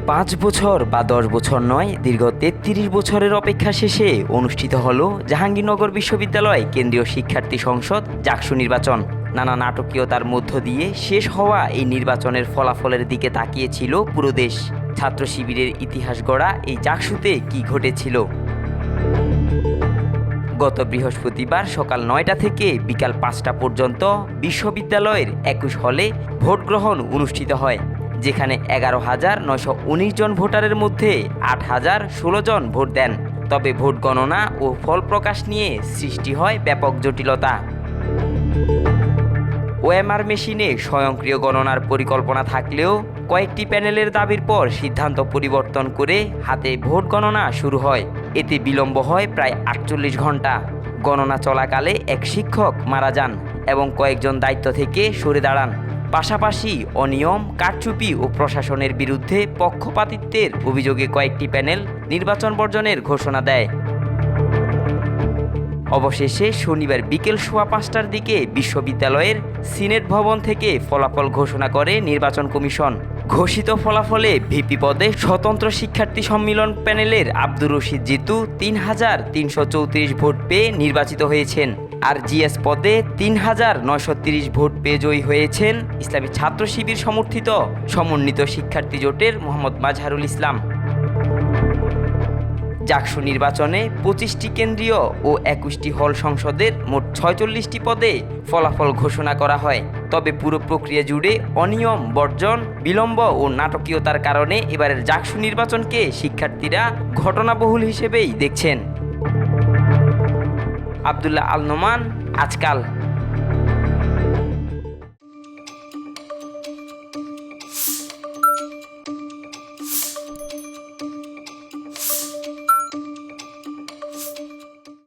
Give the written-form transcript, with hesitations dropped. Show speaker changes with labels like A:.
A: 5 বছর বা 10 বছর নয়, দীর্ঘ 33 বছরের অপেক্ষা শেষে অনুষ্ঠিত হলো জাহাঙ্গীরনগর বিশ্ববিদ্যালয় কেন্দ্রীয় শিক্ষার্থী সংসদ জাকসু নির্বাচন। নানা নাটকীয়তার মধ্য দিয়ে শেষ হওয়া এই নির্বাচনের ফলাফলের দিকে তাকিয়েছিল পুরো দেশ। ছাত্র শিবিরের ইতিহাস গড়া এই জাকসুতে কি ঘটেছিল? গত বৃহস্পতিবার সকাল 9টা থেকে বিকাল 5টা পর্যন্ত বিশ্ববিদ্যালয়ের 21 হলে ভোট গ্রহণ অনুষ্ঠিত হয়, যেখানে 11,919 জন ভোটারের মধ্যে 8,016 জন ভোট দেন। তবে ভোট গণনা ও ফল প্রকাশ নিয়ে সৃষ্টি হয় ব্যাপক জটিলতা। ওএমআর মেশিনে স্বয়ংক্রিয় গণনার পরিকল্পনা থাকলেও কয়েকটি প্যানেলের দাবির পর সিদ্ধান্ত পরিবর্তন করে হাতে ভোট গণনা শুরু হয়। এতে বিলম্ব হয় প্রায় 48 ঘন্টা। গণনা চলাকালে এক শিক্ষক মারা যান এবং কয়েকজন দায়িত্ব থেকে সরে দাঁড়ান। পাশাপাশি অনিয়ম, কারচুপি ও প্রশাসনের বিরুদ্ধে পক্ষপাতিত্বের অভিযোগে কয়েকটি প্যানেল নির্বাচন বর্জনের ঘোষণা দেয়। অবশেষে শনিবার বিকেল 5:15টার দিকে বিশ্ববিদ্যালয়ের সিনেট ভবন থেকে ফলাফল ঘোষণা করে নির্বাচন কমিশন। ঘোষিত ফলাফলে ভিপি পদে স্বতন্ত্র শিক্ষার্থী সম্মিলন প্যানেলের আব্দুর রশিদ জিতু 3,334 ভোট পেয়ে নির্বাচিত হয়েছেন, আর জিএস পদে 3,930 ভোট পেয়ে জয়ী হয়েছেন ইসলামী ছাত্র শিবির সমর্থিত সমন্বিত শিক্ষার্থী জোটের মোহাম্মদ মাজহারুল ইসলাম। জাকসু নির্বাচনে 25টি কেন্দ্রীয় ও 21টি হল সংসদের মোট 46টি পদে ফলাফল ঘোষণা করা হয়। তবে পুরো প্রক্রিয়া জুড়ে অনিয়ম, বর্জন, বিলম্ব ও নাটকীয়তার কারণে এবারের জাকসু নির্বাচনকে শিক্ষার্থীরা ঘটনাবহুল হিসেবেই দেখছেন। আব্দুল্লাহ আল নোমান, আজকাল।